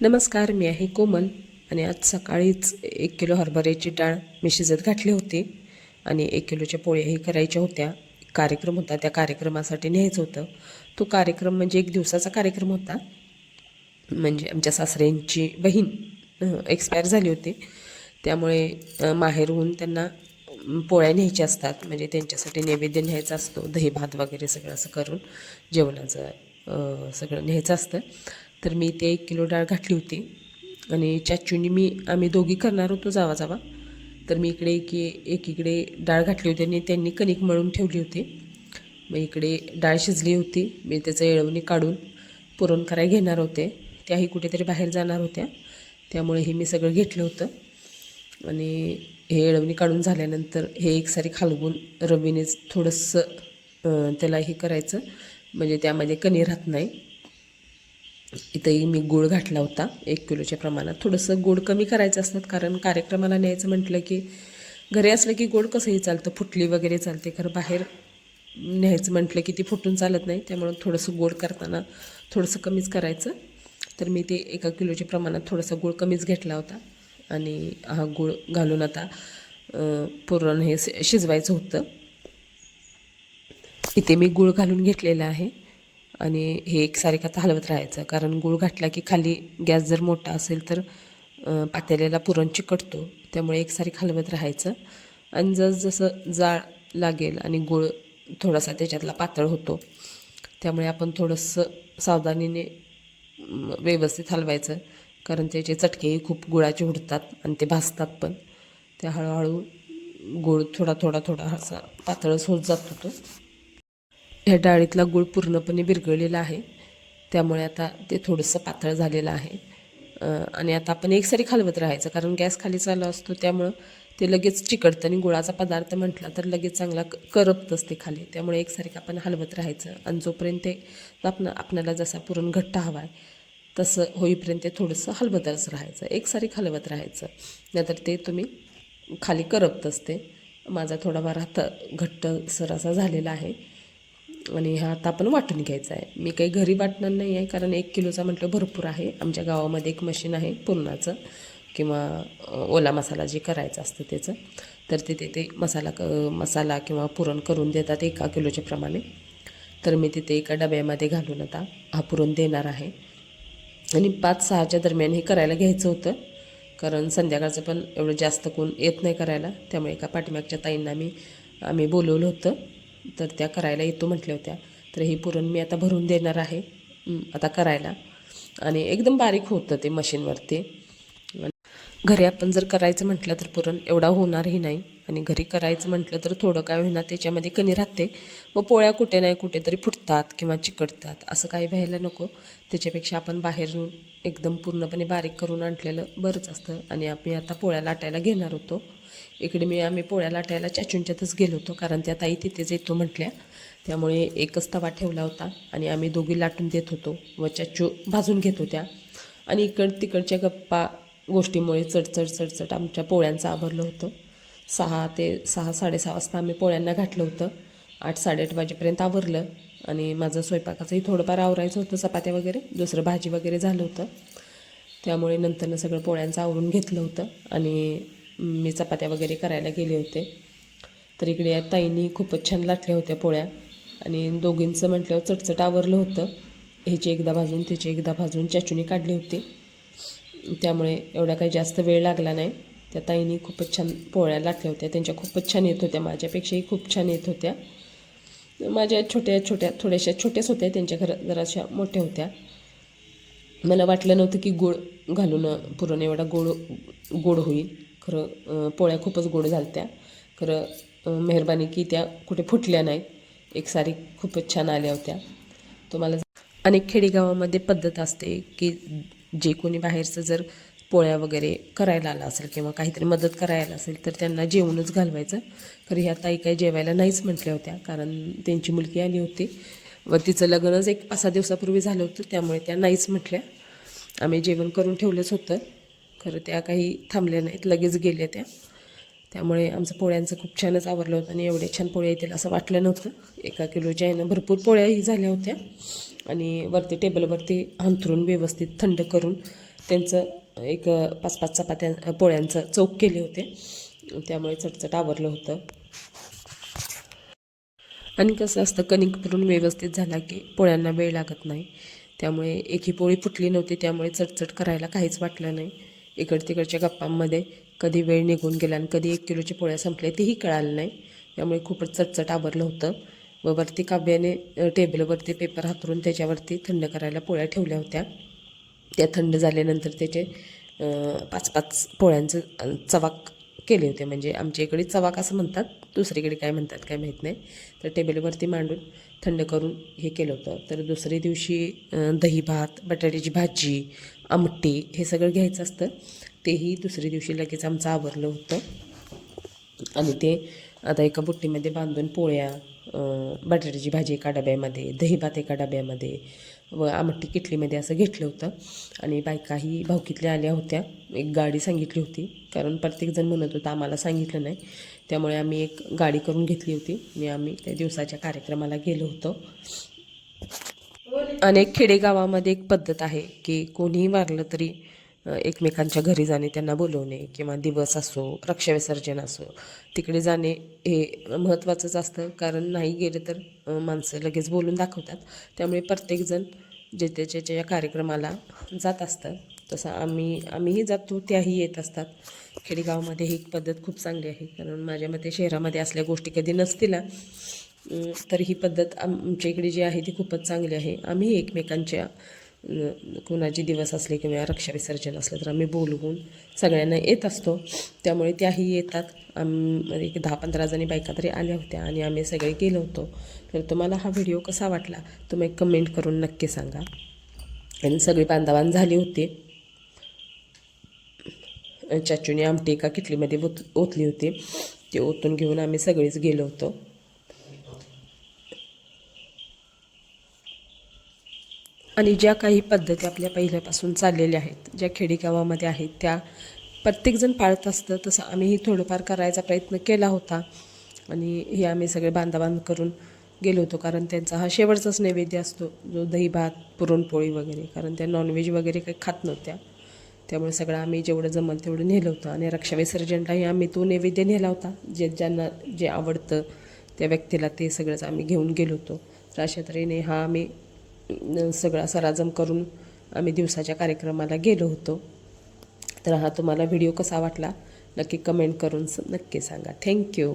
नमस्कार, मी आहे कोमल आणि आज सकाळीच 1 किलो हरभऱ्याची डाळ मी शिजत घातली होती आणि 1 किलोच्या पोळ्याही करायच्या होत्या. कार्यक्रम होता, त्या कार्यक्रमासाठी न्यायचं होतं. तो कार्यक्रम म्हणजे एक दिवसाचा कार्यक्रम होता. म्हणजे आमच्या सासऱ्यांची बहीण एक्सपायर झाली होती, त्यामुळे माहेरहून त्यांना पोळ्या न्यायच्या असतात. म्हणजे त्यांच्यासाठी नैवेद्य न्यायचा असतो, दही भात वगैरे सगळं असं करून जेवणाचं सगळं न्यायचं असतं. तर मी ते 1 किलो डाळ घातली होती आणि चाचूनी आम्ही दोघी करणार होतो जावा जावा. तर मी इकडे एकीकडे डाळ घातली होती आणि त्यांनी कणिक मळून ठेवली होती. मग इकडे डाळ शिजली होती, मी त्याचं येळवणी काढून पुरण करायला घेणार होते. त्याही कुठेतरी बाहेर जाणार होत्या, त्यामुळे हे मी सगळं घेतलं होतं. आणि हे येळवणी काढून झाल्यानंतर हे एकसारी खालवून रवीनेच थोडंसं त्याला हे करायचं, म्हणजे त्यामध्ये कणी राहत नाही. इथंही मी गूळ घातला होता 1 किलोच्या प्रमाणात. थोडंसं गोड कमी करायचं असतात, कारण कार्यक्रमाला न्यायचं म्हटलं की घरी असलं की गोड कसंही चालतं, फुटली वगैरे चालते. खरं बाहेर न्यायचं म्हटलं की ती फुटून चालत नाही, त्यामुळं थोडंसं गोड करताना थोडंसं कमीच करायचं. तर मी ते 1 किलोच्या प्रमाणात थोडंसं गूळ कमीच घेतला होता आणि हा गूळ घालून आता पुरण हे शिजवायचं होतं. इथे मी गूळ घालून घेतलेला आहे आणि हे एकसारखं हलवत राहायचं, कारण गूळ घातला की खाली गॅस जर मोठा असेल तर पातेल्याला पुरण चिकटतो, त्यामुळे एकसारखं हलवत राहायचं. आणि जसं जाळ लागेल आणि गूळ थोडासा त्याच्यातला पातळ होतो, त्यामुळे आपण थोडंसं सावधानीने व्यवस्थित हलवायचं, कारण त्याचे चटकेही खूप गुळाचे उडतात आणि ते भाजतात पण. त्या हळूहळू गूळ थोडा थोडा थोडा असा पातळच होत जातो तो. ह्या डाळीतला गूळ पूर्णपणे विरघळलेला आहे, त्यामुळे आता ते थोडंसं पातळ झालेलं आहे. आणि आता आपण एकसारी हलवत राहायचं, कारण गॅस खाली चालू असतो, त्यामुळं ते लगेच चिकटतं आणि गुळाचा पदार्थ म्हटला तर लगेच चांगला करपतंच ते खाली. त्यामुळे एकसारखं आपण हलवत राहायचं आणि जोपर्यंत ते आपल्याला जसा पुरण घट्ट हवा आहे तसं होईपर्यंत ते थोडंसं हलवतच राहायचं, एकसारी हलवत राहायचं, नाहीतर ते तुम्ही खाली करपतंच ते. माझा थोडाफार हात घट्टसर असा झालेला आहे आणि हा आता आपण वाटून घ्यायचा आहे. मी काही घरी वाटणार नाही आहे, कारण 1 किलोचा म्हटलं भरपूर आहे. आमच्या गावामध्ये एक मशीन आहे पुरणाचं किंवा ओला मसाला जे करायचं असतं त्याचं, तर तिथे ते मसाला किंवा पुरण करून देतात 1 किलोच्या प्रमाणे. तर मी तिथे एका डब्यामध्ये घालून आता हा पुरण देणार आहे आणि 5-6च्या दरम्यान हे करायला घ्यायचं होतं, कारण संध्याकाळचं पण एवढं जास्त कोण येत नाही करायला. त्यामुळे एका पाठीमागच्या ताईंना आम्ही बोलवलं होतं, तर त्या करायला येतो म्हटल्या होत्या. तर हे पुरण मी आता भरून देणार आहे आता करायला. आणि एकदम बारीक होतं ते मशीनवरती. घरी आपण जर करायचं म्हटलं तर पुरण एवढा होणारही नाही, आणि घरी करायचं म्हटलं तर थोडं काय होईना त्याच्यामध्ये कणी राहते, व पोळ्या कुठे नाही कुठेतरी फुटतात किंवा चिकटतात, असं काही व्हायला नको. त्याच्यापेक्षा आपण बाहेरून एकदम पूर्णपणे बारीक करून आणलेलं बरंच असतं. आणि आम्ही आता पोळ्या लाटायला घेणार होतो. इकडे आम्ही पोळ्या लाटायला चाचूंच्यातच गेलो होतो, कारण त्या ताई तिथेच येतो म्हटल्या, त्यामुळे एकच तवा ठेवला होता आणि आम्ही दोघी लाटून देत होतो व चाचू भाजून घेत होत्या. आणि तिकडच्या गप्पा गोष्टीमुळे चढचढ आमच्या पोळ्यांचं आवरलं होतं. 6 ते 6:30 वाजता आम्ही पोळ्यांना घातलं होतं. 8-8:30 वाजेपर्यंत आवरलं आणि माझं स्वयंपाकाचंही थोडंफार आवरायचं होतं, चपात्या वगैरे, दुसरं भाजी वगैरे झालं होतं. त्यामुळे नंतरनं सगळं पोळ्यांचं आवरून घेतलं होतं आणि मी चपात्या वगैरे करायला गेले होते. तर इकडे या ताईंनी खूपच छान लाटल्या होत्या पोळ्या आणि दोघींचं म्हटल्यावर चटचट आवरलं होतं. ह्याची एकदा भाजून त्याची एकदा भाजून चाचूने काढली होती, त्यामुळे एवढा काही जास्त वेळ लागला नाही. त्या ताईंनी खूपच छान पोळ्या लाटल्या होत्या, त्यांच्या खूपच छान येत होत्या, माझ्यापेक्षाही खूप छान येत होत्या. माझ्या थोड्याशा छोट्याच होत्या, त्यांच्या घरात जराशा मोठ्या होत्या. मला वाटलं नव्हतं की गोड घालून पुरण एवढा गोड होईल. खरं पोळ्या खूपच गोड झाल्या. खरं मेहरबानी की त्या कुठे फुटल्या नाहीत, एकसारी खूपच छान आल्या होत्या. तुम्हाला अनेक खेडेगावामध्ये पद्धत असते की जे कोणी बाहेरचं जर पोळ्या वगैरे करायला आला असेल किंवा काहीतरी मदत करायला असेल तर त्यांना जेवूनच घालवायचं. खरं ह्या ताई काही जेवायला नाहीच म्हटल्या होत्या, कारण त्यांची मुलगी आली होती व तिचं लग्नच एक 5-6 दिवसापूर्वी झालं होतं, त्यामुळे त्या नाहीच म्हटल्या. आम्ही जेवण करून ठेवलंच होतं, खरं त्या काही थांबल्या नाहीत, लगेच गेल्या त्या. त्यामुळे आमचं पोळ्यांचं खूप छानच आवरलं होतं आणि एवढे छान पोळ्या येतील असं वाटलं नव्हतं. 1 किलोच्या ह्यानं भरपूर पोळ्याही झाल्या होत्या आणि वरती टेबलवरती अंथरून व्यवस्थित थंड करून त्यांचं एक 5-5 चपात्या पोळ्यांचं चौक केले होते, त्यामुळे चटचट आवरलं होतं. आणि कसं असतं, कणिक भरून व्यवस्थित झाला की पोळ्यांना वेळ लागत नाही, त्यामुळे एकही पोळी फुटली नव्हती, त्यामुळे चटचट करायला काहीच वाटलं नाही. तिकडच्या गप्पांमध्ये कधी वेळ निघून गेला आणि कधी 1 किलोच्या पोळ्या संपल्या तेही कळालं नाही, त्यामुळे खूपच चटचट आवरलं होतं. व वरती काव्याने टेबलवरती पेपर हातरून त्याच्यावरती थंड करायला पोळ्या ठेवल्या होत्या. त्या थंड झाल्यानंतर त्याचे 5-5 पोळ्यांचं चवाक केले होते. म्हणजे आमच्या इकडे चवाक असं म्हणतात, दुसरीकडे काय म्हणतात काय माहीत नाही. तर टेबलवरती मांडून थंड करून हे केलं होतं. तर दुसऱ्या दिवशी दही भात, बटाट्याची भाजी, आमटी हे सगळं घ्यायचं असतं. तेही दुसऱ्या दिवशी लगेच आमचं आवरलं होतं. आणि ते आता एका बुट्टीमध्ये बांधून पोळ्या, बटाट्याची भाजी एका डब्यामध्ये, दही भात एका डब्यामध्ये व आमटी किटलीमध्ये असं घेतलं होतं. आणि बायकाही भावकीतल्या आल्या होत्या. एक गाडी सांगितली होती, कारण प्रत्येकजण म्हणत होता आम्हाला सांगितलं नाही, त्यामुळे आम्ही एक गाडी करून घेतली होती आणि आम्ही त्या दिवसाच्या कार्यक्रमाला गेलो होतो. अनेक खेडेगावामध्ये एक पद्धत आहे की कोणीही वारलं तरी एकमेकांच्या घरी जाणे, त्यांना बोलवणे, किंवा दिवस असो, रक्षाविसर्जन असो, तिकडे जाणे हे महत्त्वाचंच असतं. कारण नाही गेलं तर माणसं लगेच बोलून दाखवतात. त्यामुळे प्रत्येकजण जे त्याच्या कार्यक्रमाला जात असतं. तसं आम्हीही जातो, त्याही येत असतात. खेडेगावामध्ये ही एक पद्धत खूप चांगली आहे, कारण माझ्या मते शहरामध्ये असल्या गोष्टी कधी नसतील, तर ही पद्धत आमच्या इकडे जी आहे ती खूपच चांगली आहे. आम्ही एकमेकांच्या कोणाचे दिवस असले किंवा रक्षाविसर्जन असलं तर आम्ही बोलवून सगळ्यांना येत असतो, त्यामुळे त्याही येतात. एक 10-15 जणी बायका तरी आल्या होत्या आणि आम्ही सगळे गेलो होतो. तर तुम्हाला हा व्हिडिओ कसा वाटला तुम्ही कमेंट करून नक्की सांगा. आणि सगळी बांधाबांध झाली होती. चाचूने आमटी एका किटलीमध्ये ओतली होती, ती ओतून घेऊन आम्ही सगळेच गेलो होतो. आणि ज्या काही पद्धती आपल्या पहिल्यापासून चाललेल्या आहेत, ज्या खेडेगावामध्ये आहेत, त्या प्रत्येकजण पाळत असतं. तसं आम्हीही थोडंफार करायचा प्रयत्न केला होता. आणि हे आम्ही सगळे बांधाबांध करून गेलो होतो, कारण त्यांचा हा शेवटचाच नैवेद्य असतो, जो दही भात, पुरणपोळी वगैरे, कारण त्या नॉनव्हेज वगैरे काही खात नव्हत्या. त्यामुळे सगळं आम्ही जेवढं जमल तेवढं नेलं होतं. आणि रक्षाविसर्जनलाही आम्ही तो नैवेद्य नेला होता, ज्यांना जे आवडतं त्या व्यक्तीला ते सगळंच आम्ही घेऊन गेलो होतो. तर अशा तऱ्हेने हा आम्ही सगळा सराजम करून आम्ही दिवसाच्या कार्यक्रमाला गेलो होतो. तर हा तुम्हाला व्हिडिओ कसा वाटला नक्की कमेंट करून नक्की सांगा. थँक्यू.